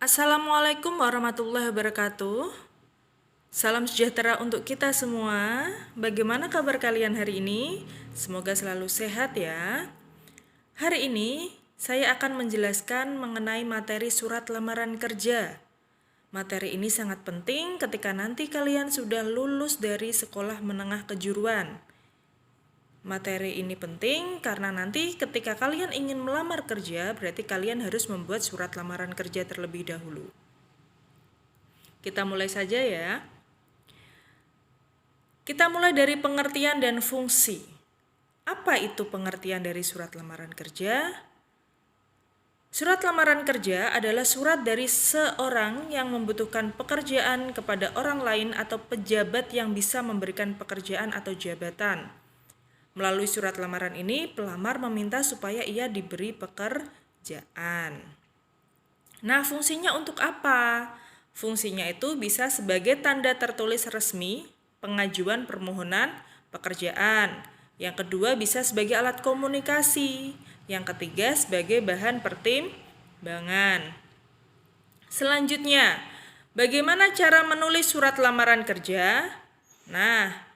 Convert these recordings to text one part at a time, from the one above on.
Assalamualaikum warahmatullahi wabarakatuh. Salam sejahtera untuk kita semua. Bagaimana kabar kalian hari ini? Semoga selalu sehat ya. Hari ini saya akan menjelaskan mengenai materi surat lamaran kerja. Materi ini sangat penting ketika nanti kalian sudah lulus dari sekolah menengah kejuruan. Materi ini penting karena nanti ketika kalian ingin melamar kerja, berarti kalian harus membuat surat lamaran kerja terlebih dahulu. Kita mulai saja ya. Kita mulai dari pengertian dan fungsi. Apa itu pengertian dari surat lamaran kerja? Surat lamaran kerja adalah surat dari seorang yang membutuhkan pekerjaan kepada orang lain atau pejabat yang bisa memberikan pekerjaan atau jabatan. Melalui surat lamaran ini, pelamar meminta supaya ia diberi pekerjaan. Nah, fungsinya untuk apa? Fungsinya itu bisa sebagai tanda tertulis resmi pengajuan permohonan pekerjaan. Yang kedua bisa sebagai alat komunikasi. Yang ketiga sebagai bahan pertimbangan. Selanjutnya, bagaimana cara menulis surat lamaran kerja? Nah,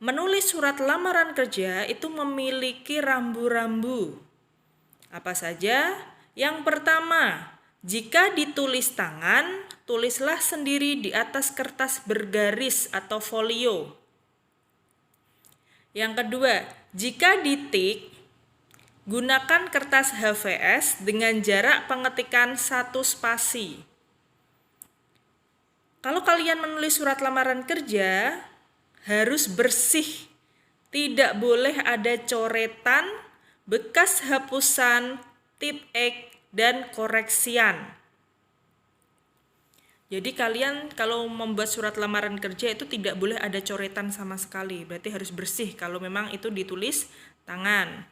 menulis surat lamaran kerja itu memiliki rambu-rambu. Apa saja? Yang pertama, jika ditulis tangan, tulislah sendiri di atas kertas bergaris atau folio. Yang kedua, jika ditik, gunakan kertas HVS dengan jarak pengetikan 1 spasi. Kalau kalian menulis surat lamaran kerja, harus bersih, tidak boleh ada coretan, bekas hapusan, tip X, dan koreksian. Jadi kalian kalau membuat surat lamaran kerja itu tidak boleh ada coretan sama sekali, berarti harus bersih kalau memang itu ditulis tangan.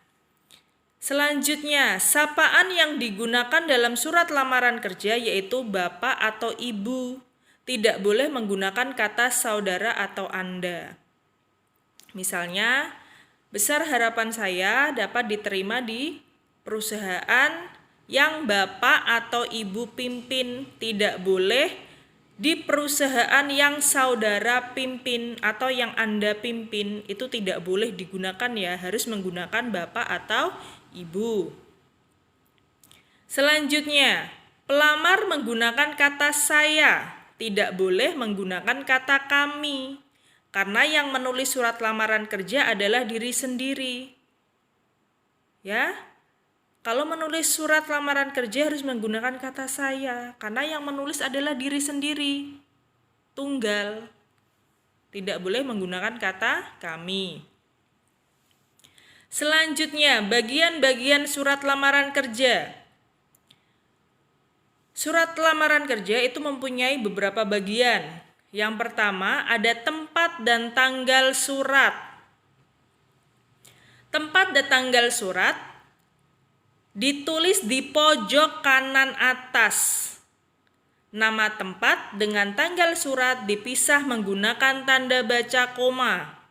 Selanjutnya, sapaan yang digunakan dalam surat lamaran kerja yaitu Bapak atau Ibu. Tidak boleh menggunakan kata saudara atau Anda. Misalnya, besar harapan saya dapat diterima di perusahaan yang Bapak atau Ibu pimpin. Tidak boleh di perusahaan yang saudara pimpin atau yang Anda pimpin. Itu tidak boleh digunakan ya, harus menggunakan Bapak atau Ibu. Selanjutnya, pelamar menggunakan kata saya. Tidak boleh menggunakan kata kami, karena yang menulis surat lamaran kerja adalah diri sendiri. Ya, kalau menulis surat lamaran kerja harus menggunakan kata saya, karena yang menulis adalah diri sendiri, tunggal. Tidak boleh menggunakan kata kami. Selanjutnya, bagian-bagian surat lamaran kerja. Surat lamaran kerja itu mempunyai beberapa bagian. Yang pertama ada tempat dan tanggal surat. Tempat dan tanggal surat ditulis di pojok kanan atas. Nama tempat dengan tanggal surat dipisah menggunakan tanda baca koma.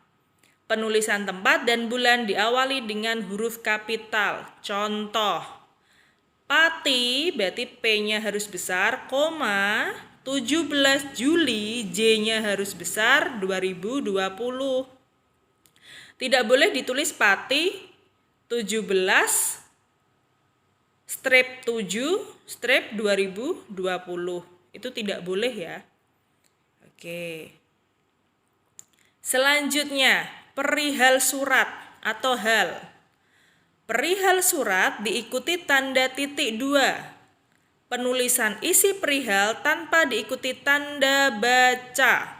Penulisan tempat dan bulan diawali dengan huruf kapital. Contoh, Pati, berarti P-nya harus besar, koma, 17 Juli, J-nya harus besar, 2020. Tidak boleh ditulis Pati, 17, strip 7, strip 2020. Itu tidak boleh ya. Oke. Selanjutnya, perihal surat atau hal. Perihal surat diikuti tanda titik 2. Penulisan isi perihal tanpa diikuti tanda baca.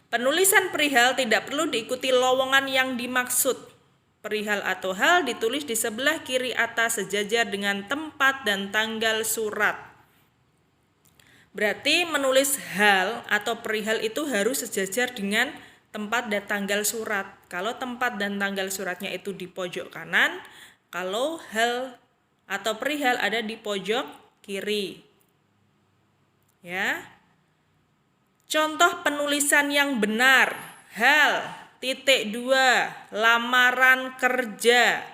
Penulisan perihal tidak perlu diikuti lowongan yang dimaksud. Perihal atau hal ditulis di sebelah kiri atas sejajar dengan tempat dan tanggal surat. Berarti menulis hal atau perihal itu harus sejajar dengan tempat dan tanggal surat. Kalau tempat dan tanggal suratnya itu di pojok kanan, kalau hal atau perihal ada di pojok kiri. Ya. Contoh penulisan yang benar. Hal, titik 2, lamaran kerja.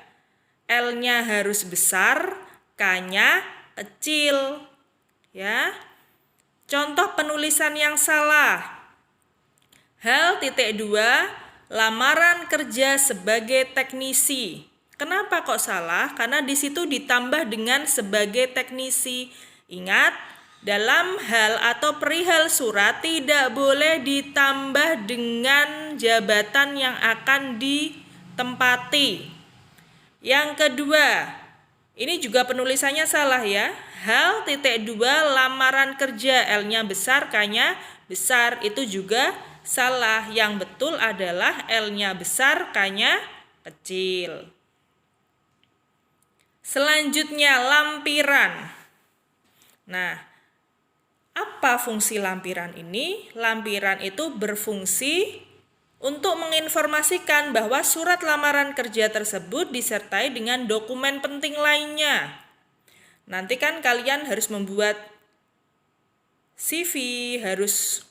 L-nya harus besar, K-nya kecil. Ya. Contoh penulisan yang salah. Hal titik 2, lamaran kerja sebagai teknisi. Kenapa kok salah? Karena di situ ditambah dengan sebagai teknisi. Ingat, dalam hal atau perihal surat tidak boleh ditambah dengan jabatan yang akan ditempati. Yang kedua, ini juga penulisannya salah ya. Hal titik 2, lamaran kerja, L-nya besar, K-nya besar. Itu juga salah. Yang betul adalah L-nya besar, K-nya kecil. Selanjutnya, lampiran. Nah, apa fungsi lampiran ini? Lampiran itu berfungsi untuk menginformasikan bahwa surat lamaran kerja tersebut disertai dengan dokumen penting lainnya. Nanti kan kalian harus membuat CV, harus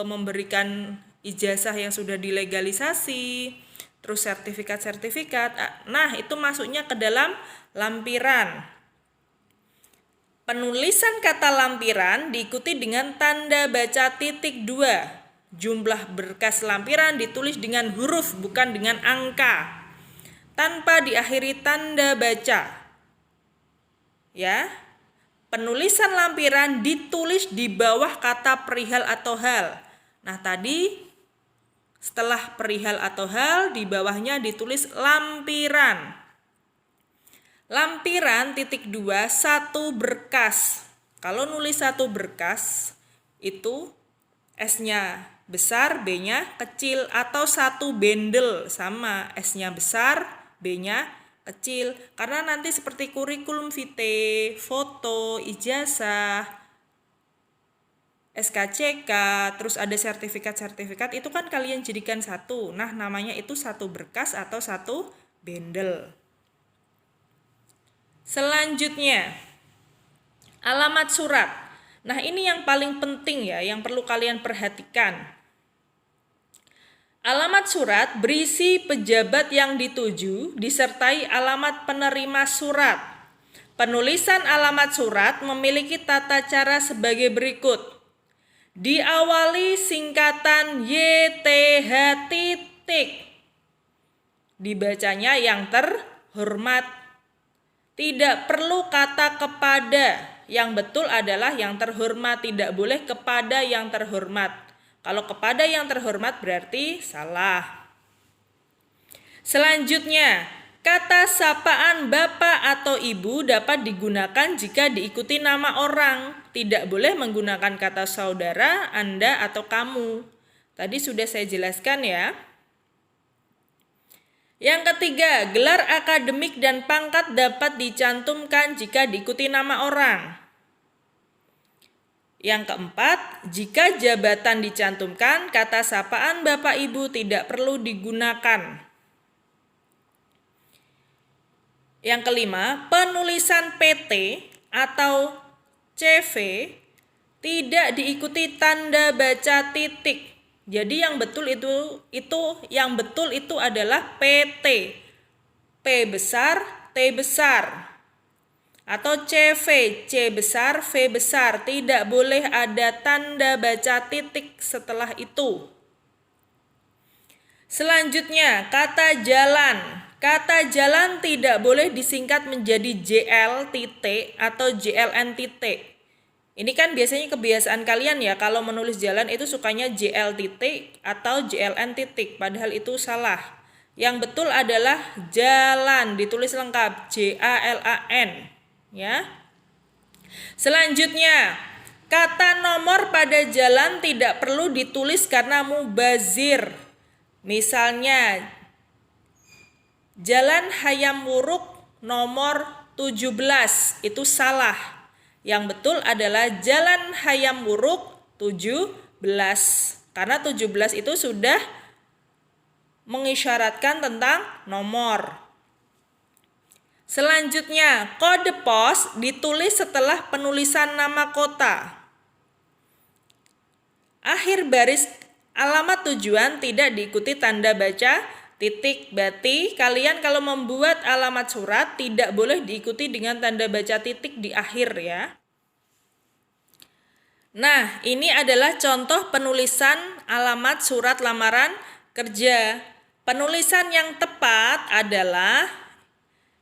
memberikan ijazah yang sudah dilegalisasi, terus sertifikat-sertifikat. Nah, itu masuknya ke dalam lampiran. Penulisan kata lampiran diikuti dengan tanda baca titik 2. Jumlah berkas lampiran ditulis dengan huruf bukan dengan angka, tanpa diakhiri tanda baca. Ya. Penulisan lampiran ditulis di bawah kata perihal atau hal. Nah, tadi setelah perihal atau hal di bawahnya ditulis lampiran. Lampiran titik 2, satu berkas. Kalau nulis satu berkas itu S-nya besar, B-nya kecil, atau satu bendel sama S-nya besar, B-nya kecil. Karena nanti seperti kurikulum vitae, foto, ijazah, SKCK, terus ada sertifikat-sertifikat, itu kan kalian jadikan satu. Nah, namanya itu satu berkas atau satu bendel. Selanjutnya, alamat surat. Nah, ini yang paling penting ya, yang perlu kalian perhatikan. Alamat surat berisi pejabat yang dituju disertai alamat penerima surat. Penulisan alamat surat memiliki tata cara sebagai berikut. Diawali singkatan YTH titik. Dibacanya yang terhormat. Tidak perlu kata kepada. Yang betul adalah yang terhormat, tidak boleh kepada yang terhormat. Kalau kepada yang terhormat berarti salah. Selanjutnya, kata sapaan bapak atau ibu dapat digunakan jika diikuti nama orang. Tidak boleh menggunakan kata saudara, Anda, atau kamu. Tadi sudah saya jelaskan ya. Yang ketiga, gelar akademik dan pangkat dapat dicantumkan jika diikuti nama orang. Yang keempat, jika jabatan dicantumkan, kata sapaan bapak ibu tidak perlu digunakan. Yang kelima, penulisan PT atau CV tidak diikuti tanda baca titik. Jadi yang betul itu adalah PT. P besar, T besar. Atau CV, C besar, V besar. Tidak boleh ada tanda baca titik setelah itu. Selanjutnya, kata jalan. Kata jalan tidak boleh disingkat menjadi JL titik atau JLN titik. Ini kan biasanya kebiasaan kalian ya, kalau menulis jalan itu sukanya JL titik atau JLN titik, padahal itu salah. Yang betul adalah jalan, ditulis lengkap JALAN. Ya. Selanjutnya, kata nomor pada jalan tidak perlu ditulis karena mubazir. Misalnya, Jalan Hayam Wuruk nomor 17, itu salah. Yang betul adalah Jalan Hayam Wuruk 17. Karena 17 itu sudah mengisyaratkan tentang nomor. Selanjutnya, kode pos ditulis setelah penulisan nama kota. Akhir baris alamat tujuan tidak diikuti tanda baca titik. Berarti kalian kalau membuat alamat surat tidak boleh diikuti dengan tanda baca titik di akhir ya. Nah, ini adalah contoh penulisan alamat surat lamaran kerja. Penulisan yang tepat adalah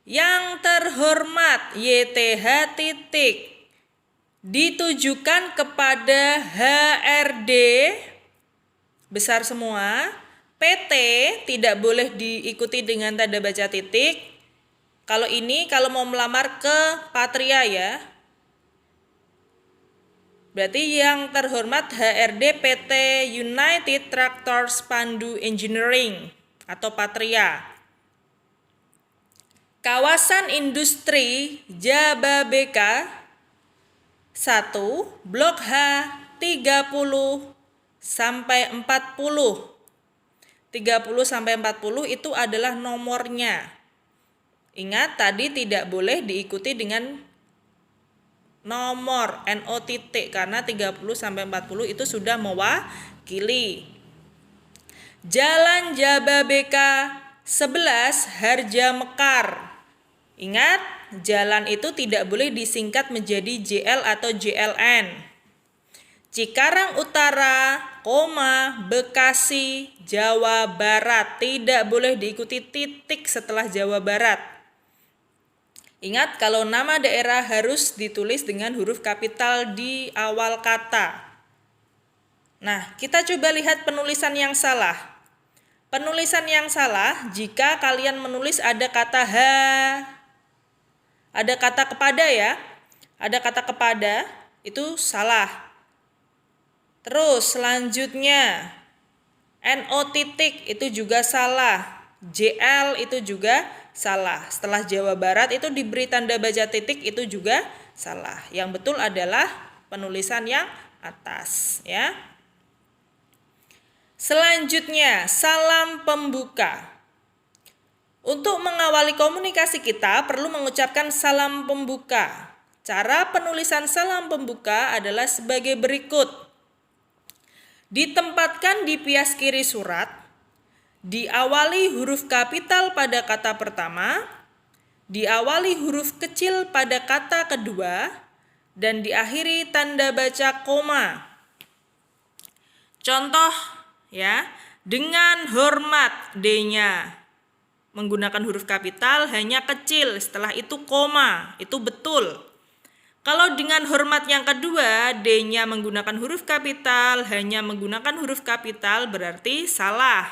yang terhormat YTH titik ditujukan kepada HRD besar semua. PT tidak boleh diikuti dengan tanda baca titik. Kalau mau melamar ke Patria ya. Berarti yang terhormat HRD PT United Tractors Pandu Engineering atau Patria. Kawasan Industri Jababeka 1, Blok H 30 sampai 40. 30 sampai 40 itu adalah nomornya. Ingat tadi tidak boleh diikuti dengan nomor NO titik karena 30 sampai 40 itu sudah mewakili. Jalan Jababeka 11 Harja Mekar. Ingat, jalan itu tidak boleh disingkat menjadi JL atau JLN. Cikarang Utara, Bekasi, Jawa Barat. Tidak boleh diikuti titik setelah Jawa Barat. Ingat kalau nama daerah harus ditulis dengan huruf kapital di awal kata. Nah, kita coba lihat penulisan yang salah. Penulisan yang salah jika kalian menulis ada kata H, ada kata kepada ya. Ada kata kepada, itu salah. Terus selanjutnya NO titik itu juga salah. JL itu juga salah. Setelah Jawa Barat itu diberi tanda baca titik itu juga salah. Yang betul adalah penulisan yang atas ya. Selanjutnya salam pembuka. Untuk mengawali komunikasi kita perlu mengucapkan salam pembuka. Cara penulisan salam pembuka adalah sebagai berikut. Ditempatkan di pias kiri surat, diawali huruf kapital pada kata pertama, diawali huruf kecil pada kata kedua, dan diakhiri tanda baca koma. Contoh ya, dengan hormat D-nya menggunakan huruf kapital hanya kecil, setelah itu koma, itu betul. Kalau dengan hormat yang kedua, D-nya menggunakan huruf kapital, hanya menggunakan huruf kapital berarti salah.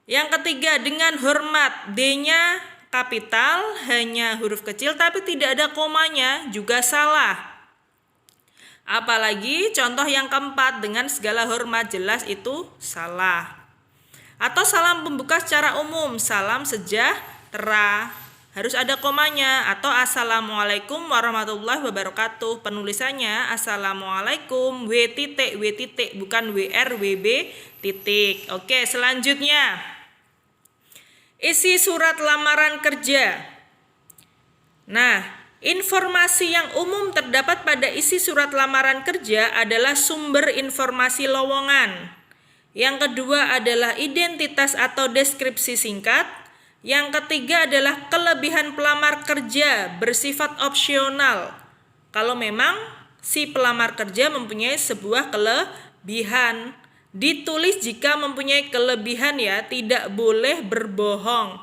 Yang ketiga, dengan hormat D-nya kapital, hanya huruf kecil tapi tidak ada komanya, juga salah. Apalagi contoh yang keempat, dengan segala hormat, jelas itu salah. Atau salam pembuka secara umum, salam sejahtera. Harus ada komanya, atau Assalamualaikum warahmatullahi wabarakatuh. Penulisannya Assalamualaikum W titik bukan WR WB titik. Oke, selanjutnya isi surat lamaran kerja. Nah, informasi yang umum terdapat pada isi surat lamaran kerja adalah sumber informasi lowongan. Yang kedua adalah identitas atau deskripsi singkat. Yang ketiga adalah kelebihan pelamar kerja bersifat opsional. Kalau memang si pelamar kerja mempunyai sebuah kelebihan, ditulis jika mempunyai kelebihan ya, tidak boleh berbohong.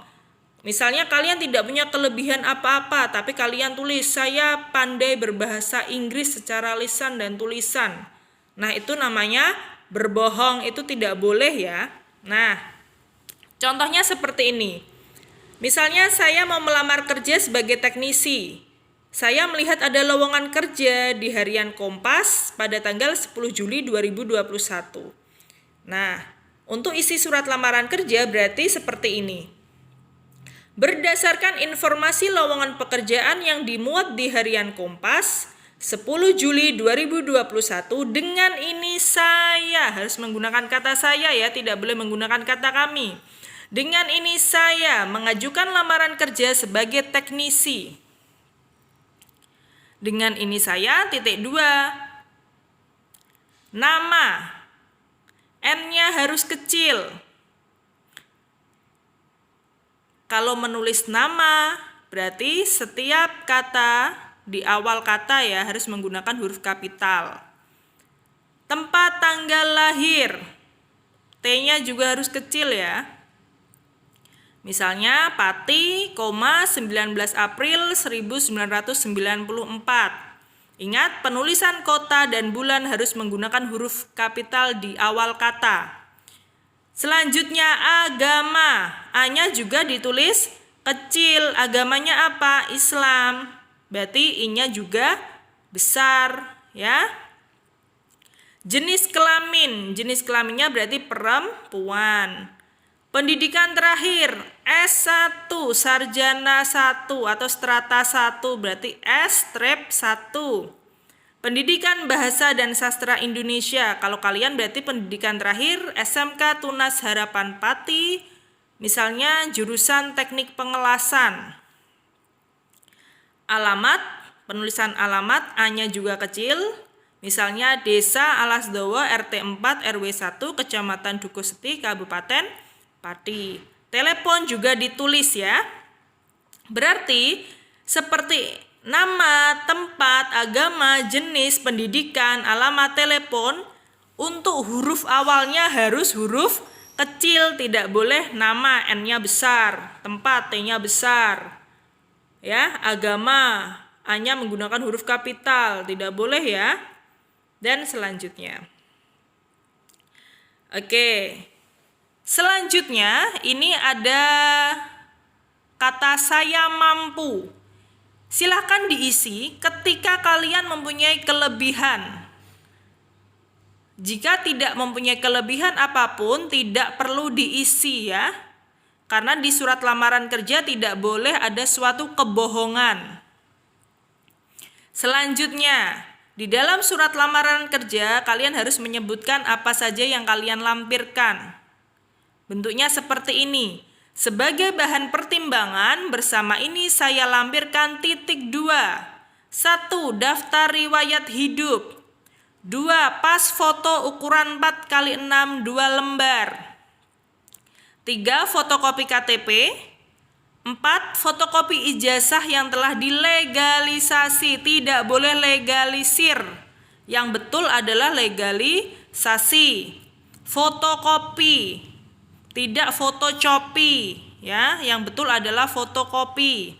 Misalnya kalian tidak punya kelebihan apa-apa, tapi kalian tulis saya pandai berbahasa Inggris secara lisan dan tulisan. Nah, itu namanya berbohong, itu tidak boleh ya. Nah, contohnya seperti ini. Misalnya saya mau melamar kerja sebagai teknisi. Saya melihat ada lowongan kerja di harian Kompas pada tanggal 10 Juli 2021. Nah, untuk isi surat lamaran kerja berarti seperti ini. Berdasarkan informasi lowongan pekerjaan yang dimuat di harian Kompas 10 Juli 2021, dengan ini saya harus menggunakan kata saya ya, tidak boleh menggunakan kata kami. Dengan ini saya mengajukan lamaran kerja sebagai teknisi. Dengan ini saya titik 2. Nama. N-nya harus kecil. Kalau menulis nama, berarti setiap kata di awal kata ya harus menggunakan huruf kapital. Tempat tanggal lahir, T-nya juga harus kecil ya. Misalnya Pati, 19 April 1994. Ingat, penulisan kota dan bulan harus menggunakan huruf kapital di awal kata. Selanjutnya agama, A-nya juga ditulis kecil. Agamanya apa? Islam. Berarti I-nya juga besar ya. Jenis kelamin, jenis kelaminnya berarti perempuan. Pendidikan terakhir, S1, sarjana 1 atau strata 1, berarti S-1. Pendidikan Bahasa dan Sastra Indonesia, kalau kalian berarti pendidikan terakhir SMK Tunas Harapan Pati, misalnya jurusan Teknik Pengelasan. Alamat, penulisan alamat, A-nya juga kecil. Misalnya Desa Alasdowo RT 4 RW 1 Kecamatan Dukoseti Kabupaten Pati. Telepon juga ditulis ya. Berarti seperti nama, tempat, agama, jenis, pendidikan, alamat, telepon, untuk huruf awalnya harus huruf kecil, tidak boleh nama N-nya besar, tempat T-nya besar. Ya, agama A-nya menggunakan huruf kapital, tidak boleh ya. Dan selanjutnya. Oke. Selanjutnya ini ada kata saya mampu. Silakan diisi ketika kalian mempunyai kelebihan. Jika tidak mempunyai kelebihan apapun, tidak perlu diisi ya. Karena di surat lamaran kerja tidak boleh ada suatu kebohongan. Selanjutnya, di dalam surat lamaran kerja, kalian harus menyebutkan apa saja yang kalian lampirkan. Bentuknya seperti ini. Sebagai bahan pertimbangan, bersama ini saya lampirkan titik 2. 1. Daftar riwayat hidup. 2. Pas foto ukuran 4x6 2 lembar. 3. Fotokopi KTP. 4. Fotokopi ijazah yang telah dilegalisasi, tidak boleh legalisir. Yang betul adalah legalisasi. Fotokopi, tidak fotocopi, ya. Yang betul adalah fotokopi.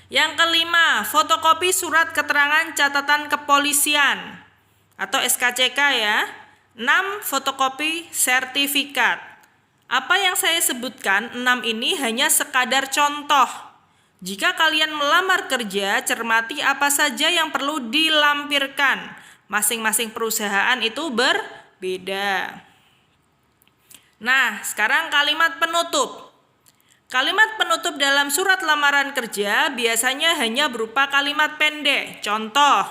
Yang kelima, fotokopi surat keterangan catatan kepolisian atau SKCK ya. 6. Fotokopi sertifikat. Apa yang saya sebutkan 6 ini hanya sekadar contoh. Jika kalian melamar kerja, cermati apa saja yang perlu dilampirkan. Masing-masing perusahaan itu berbeda. Nah, sekarang kalimat penutup. Kalimat penutup dalam surat lamaran kerja biasanya hanya berupa kalimat pendek. Contoh,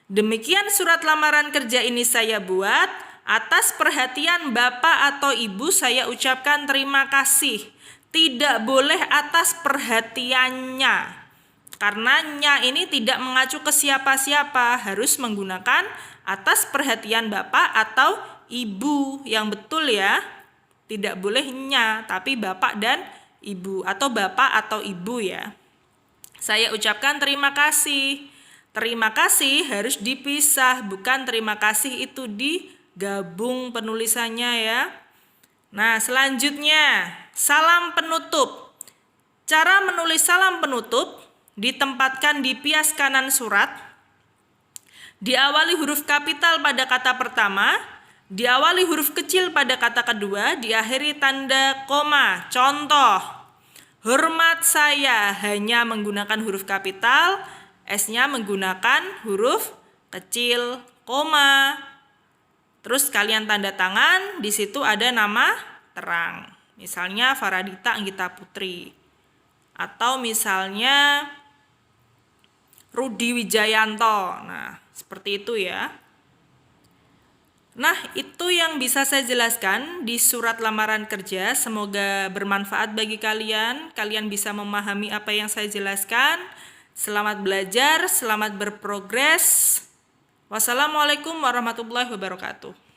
demikian surat lamaran kerja ini saya buat. Atas perhatian Bapak atau Ibu saya ucapkan terima kasih. Tidak boleh atas perhatiannya. Karena nya ini tidak mengacu ke siapa-siapa. Harus menggunakan atas perhatian Bapak atau Ibu. Yang betul ya. Tidak boleh nya, tapi Bapak dan Ibu. Atau Bapak atau Ibu ya. Saya ucapkan terima kasih. Terima kasih harus dipisah. Bukan terima kasih itu digabung penulisannya ya. Nah, selanjutnya salam penutup. Cara menulis salam penutup ditempatkan di pias kanan surat. Diawali huruf kapital pada kata pertama, diawali huruf kecil pada kata kedua, diakhiri tanda koma. Contoh, hormat saya hanya menggunakan huruf kapital, S-nya menggunakan huruf kecil, koma. Terus kalian tanda tangan, di situ ada nama terang. Misalnya Faradita Anggita Putri. Atau misalnya Rudi Wijayanto. Nah, seperti itu ya. Nah, itu yang bisa saya jelaskan di surat lamaran kerja. Semoga bermanfaat bagi kalian. Kalian bisa memahami apa yang saya jelaskan. Selamat belajar, selamat berprogres. Wassalamualaikum warahmatullahi wabarakatuh.